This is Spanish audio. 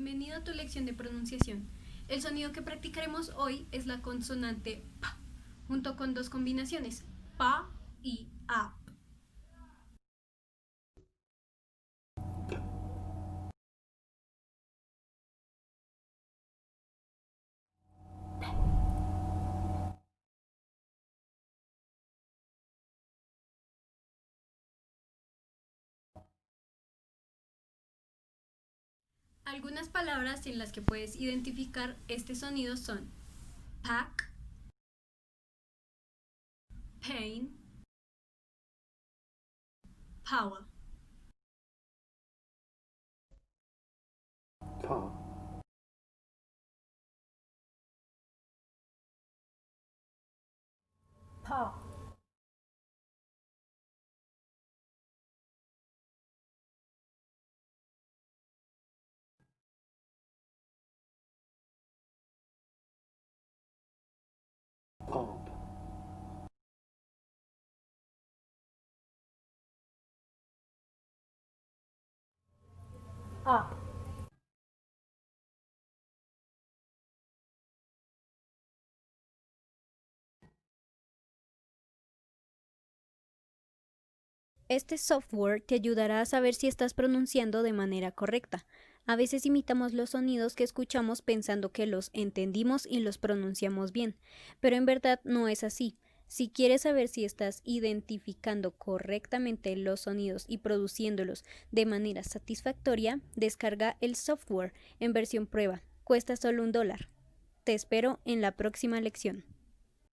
bienvenido a tu lección de pronunciación. El sonido que practicaremos hoy es la consonante P, junto con dos combinaciones, PA y A. Algunas palabras en las que puedes identificar este sonido son pack, pain, power. Car, paw, pump, up, Este software te ayudará a saber si estás pronunciando de manera correcta. A veces imitamos los sonidos que escuchamos pensando que los entendimos y los pronunciamos bien, pero en verdad no es así. Si quieres saber si estás identificando correctamente los sonidos y produciéndolos de manera satisfactoria, descarga el software en versión prueba. Cuesta solo $1. Te espero en la próxima lección.